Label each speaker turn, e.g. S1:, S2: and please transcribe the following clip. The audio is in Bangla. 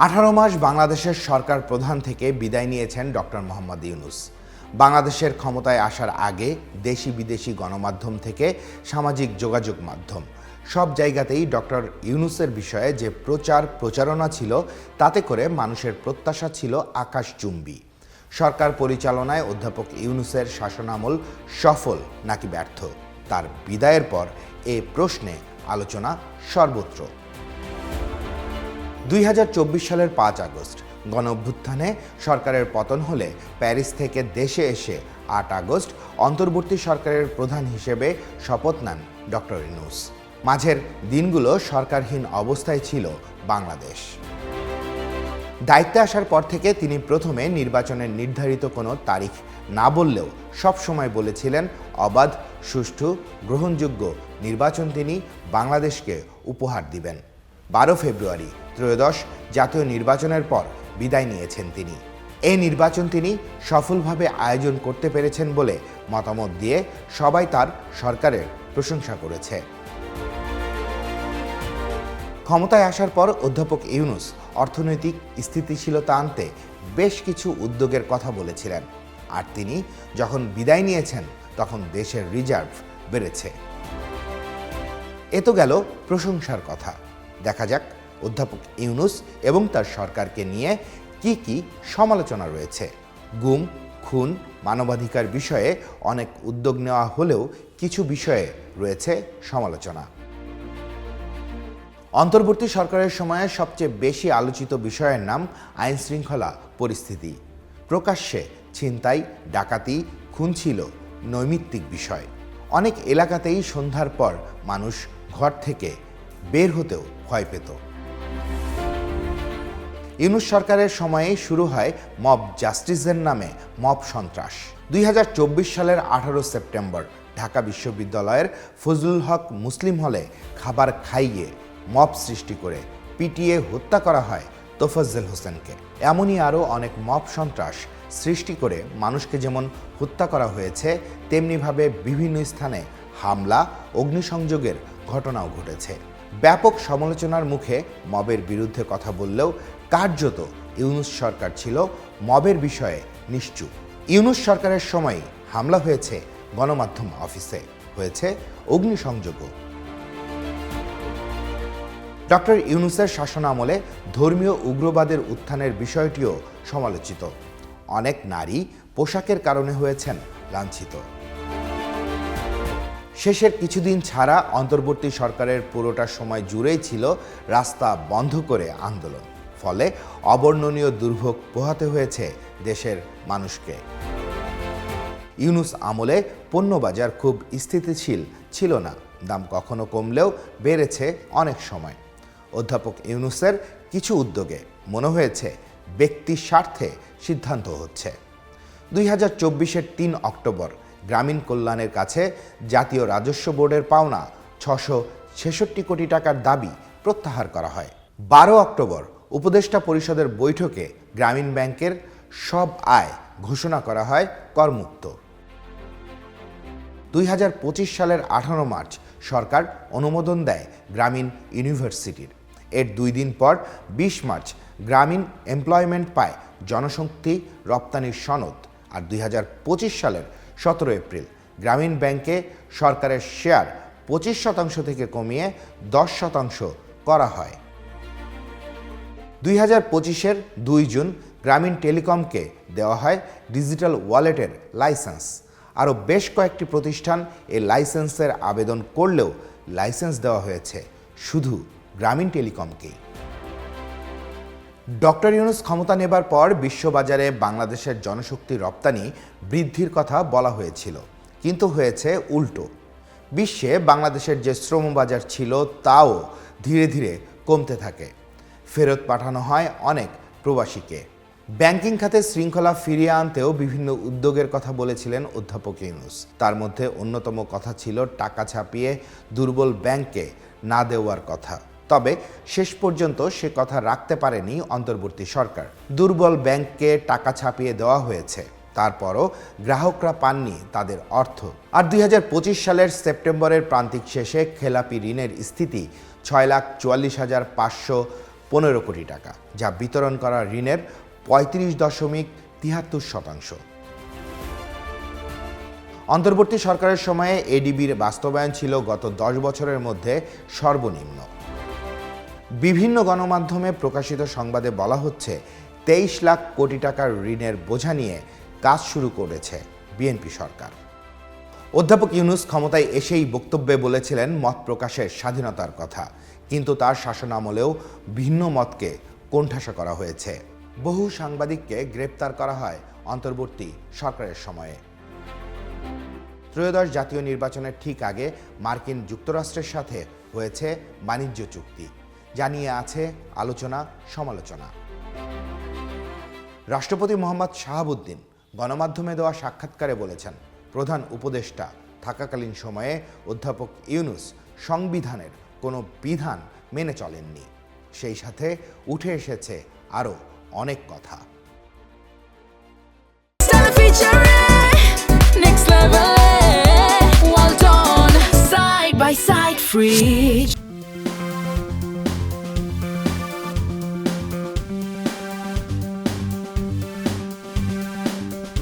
S1: 18 মাস বাংলাদেশের সরকার প্রধান থেকে বিদায় নিয়েছেন ডক্টর মোহাম্মদ ইউনূস। বাংলাদেশের ক্ষমতায় আসার আগে দেশি বিদেশি গণমাধ্যম থেকে সামাজিক যোগাযোগ মাধ্যম সব জায়গাতেই ডক্টর ইউনূসের বিষয়ে যে প্রচারণা ছিল, তাতে করে মানুষের প্রত্যাশা ছিল আকাশচুম্বী। সরকার পরিচালনায় অধ্যাপক ইউনূসের শাসনামল সফল নাকি ব্যর্থ, তার বিদায়ের পর এ প্রশ্নে আলোচনা সর্বত্র। 2024 সালের 5 আগস্ট গণঅভ্যুত্থানে সরকারের পতন হলে প্যারিস থেকে দেশে এসে 8 আগস্ট অন্তর্বর্তী সরকারের প্রধান হিসেবে শপথ নেন ডক্টর ইউনূস। মাঝের দিনগুলো সরকারহীন অবস্থায় ছিল বাংলাদেশ। দায়িত্বে আসার পর থেকে তিনি প্রথমে নির্বাচনের নির্ধারিত কোনো তারিখ না বললেও সবসময় বলেছিলেন অবাধ, সুষ্ঠু, গ্রহণযোগ্য নির্বাচন তিনি বাংলাদেশকে উপহার দিবেন। 12 ফেব্রুয়ারি ত্রয়োদশ জাতীয় নির্বাচনের পর বিদায় নিয়েছেন তিনি। এই নির্বাচন তিনি সফলভাবে আয়োজন করতে পেরেছেন বলে মতামত দিয়ে সবাই তার সরকারের প্রশংসা করেছে। ক্ষমতায় আসার পর অধ্যাপক ইউনূস অর্থনৈতিক স্থিতিশীলতা আনতে বেশ কিছু উদ্যোগের কথা বলেছিলেন, আর তিনি যখন বিদায় নিয়েছেন তখন দেশের রিজার্ভ বেড়েছে। এ তো গেল প্রশংসার কথা। দেখা যাক অধ্যাপক ইউনূস এবং তার সরকারকে নিয়ে কি কি সমালোচনা রয়েছে। গুম, খুন, মানবাধিকার বিষয়ে অনেক উদ্যোগ নেওয়া হলেও কিছু বিষয়ে রয়েছে সমালোচনা। অন্তর্বর্তী সরকারের সময়ে সবচেয়ে বেশি আলোচিত বিষয়ের নাম আইন শৃঙ্খলা পরিস্থিতি। প্রকাশ্যে ছিনতাই, ডাকাতি, খুন ছিল নৈমিত্তিক বিষয়। অনেক এলাকাতেই সন্ধ্যার পর মানুষ ঘর থেকে বের হতেও ভয় পেত। ইউনূস সরকারের সময়েই শুরু হয় মব জাস্টিসের নামে মব সন্ত্রাস। 2024 সালের 18 সেপ্টেম্বর ঢাকা বিশ্ববিদ্যালয়ের ফজলুল হক মুসলিম হলে খাবার খাইয়ে মব সৃষ্টি করে পিটিয়ে হত্যা করা হয় তোফাজ্জল হোসেনকে। এমনই আরও অনেক মব সন্ত্রাস সৃষ্টি করে মানুষকে যেমন হত্যা করা হয়েছে, তেমনিভাবে বিভিন্ন স্থানে হামলা, অগ্নিসংযোগের ঘটনাও ঘটেছে। ব্যাপক সমালোচনার মুখে মবের বিরুদ্ধে কথা বললেও কার্যত ইউনূস সরকার ছিল মবের বিষয়ে নিশ্চুপ। ইউনূস সরকারের সময় হামলা হয়েছে গণমাধ্যম অফিসে, হয়েছে অগ্নিসংযোগও। ডক্টর ইউনূসের শাসনামলে ধর্মীয় উগ্রবাদের উত্থানের বিষয়টিও সমালোচিত। অনেক নারী পোশাকের কারণে হয়েছেন লাঞ্ছিত। শেষের কিছুদিন ছাড়া অন্তর্বর্তী সরকারের পুরোটা সময় জুড়েই ছিল রাস্তা বন্ধ করে আন্দোলন। ফলে অবর্ণনীয় দুর্ভোগ পোহাতে হয়েছে দেশের মানুষকে। ইউনূস আমলে পণ্যবাজার খুব স্থিতিশীল ছিল না, দাম কখনো কমলেও বেড়েছে অনেক সময়। অধ্যাপক ইউনূসের কিছু উদ্যোগে মনে হয়েছে ব্যক্তি স্বার্থে সিদ্ধান্ত হচ্ছে। 2024-এর 3 অক্টোবর গ্রামীণ কল্যাণের কাছে জাতীয় রাজস্ব বোর্ডের পাওনা 666 কোটি টাকার দাবি প্রত্যাহার করা হয়। 12 অক্টোবর উপদেষ্টা পরিষদের বৈঠকে গ্রামীণ ব্যাংকের সব আয় ঘোষণা করা হয় করমুক্ত। 2025 সালের 18 মার্চ সরকার অনুমোদন দেয় গ্রামীণ ইউনিভার্সিটির। এর 2 দিন পর 20 মার্চ গ্রামীণ এমপ্লয়মেন্ট পায় জনশক্তি রপ্তানির সনদ। আর 2025 সালের 17 এপ্রিল গ্রামীণ ব্যাংকে সরকারের শেয়ার 25% থেকে কমিয়ে 10% করা হয়। 2025-এর 2 জুন গ্রামীণ টেলিকমকে দেওয়া হয় ডিজিটাল ওয়ালেটের লাইসেন্স। আরও বেশ কয়েকটি প্রতিষ্ঠান এই লাইসেন্সের আবেদন করলেও লাইসেন্স দেওয়া হয়েছে শুধু গ্রামীণ টেলিকমকেই। ডক্টর ইউনূস ক্ষমতা নেবার পর বিশ্ববাজারে বাংলাদেশের জনশক্তি রপ্তানি বৃদ্ধির কথা বলা হয়েছিল, কিন্তু হয়েছে উল্টো। বিশ্বে বাংলাদেশের যে শ্রমবাজার ছিল তাও ধীরে ধীরে কমতে থাকে। ফেরত পাঠানো হয় অনেক প্রবাসীকে। ব্যাংকিং খাতে শৃঙ্খলা ফিরিয়ে আনতেও বিভিন্ন উদ্যোগের কথা বলেছিলেন অধ্যাপক ইউনূস। তার মধ্যে অন্যতম কথা ছিল টাকা ছাপিয়ে দুর্বল ব্যাংককে না দেওয়ার কথা। তবে শেষ পর্যন্ত সে কথা রাখতে পারেনি অন্তর্বর্তী সরকার। দুর্বল ব্যাংককে টাকা ছাপিয়ে দেওয়া হয়েছে, তারপরও গ্রাহকরা পাননি তাদের অর্থ। আর 2025 সালের সেপ্টেম্বরের প্রান্তিক শেষে খেলাপি ঋণের স্থিতি 6,44,500 15 কোটি টাকা, যা বিতরণ করা ঋণের 35.73%। অন্তর্বর্তী সরকারের সময়ে এডিবির বাস্তবায়ন ছিল গত 10 বছরের মধ্যে সর্বনিম্ন। বিভিন্ন গণমাধ্যমে প্রকাশিত সংবাদে বলা হচ্ছে 23 লাখ কোটি টাকার ঋণের বোঝা নিয়ে কাজ শুরু করেছে বিএনপি সরকার। অধ্যাপক ইউনূস ক্ষমতায় এসেই বক্তব্যে বলেছিলেন মত প্রকাশের স্বাধীনতার কথা, কিন্তু তার শাসনামলেও ভিন্ন মতকে কোণঠাসা করা হয়েছে। বহু সাংবাদিককে গ্রেপ্তার করা হয় অন্তর্বর্তী সরকারের সময়ে। ত্রয়োদশ জাতীয় নির্বাচনের ঠিক আগে মার্কিন যুক্তরাষ্ট্রের সাথে হয়েছে বাণিজ্য চুক্তি, যা নিয়ে আছে আলোচনা সমালোচনা। রাষ্ট্রপতি মোহাম্মদ শাহাবুদ্দিন গণমাধ্যমে দেওয়া সাক্ষাৎকারে বলেছেন, প্রধান উপদেষ্টা থাকাকালীন সময়ে অধ্যাপক ইউনূস সংবিধানের কোনো বিধান মেনে চলেননি। সেই সাথে উঠে এসেছে আরও অনেক কথা।
S2: Next level, well done, side by side, free.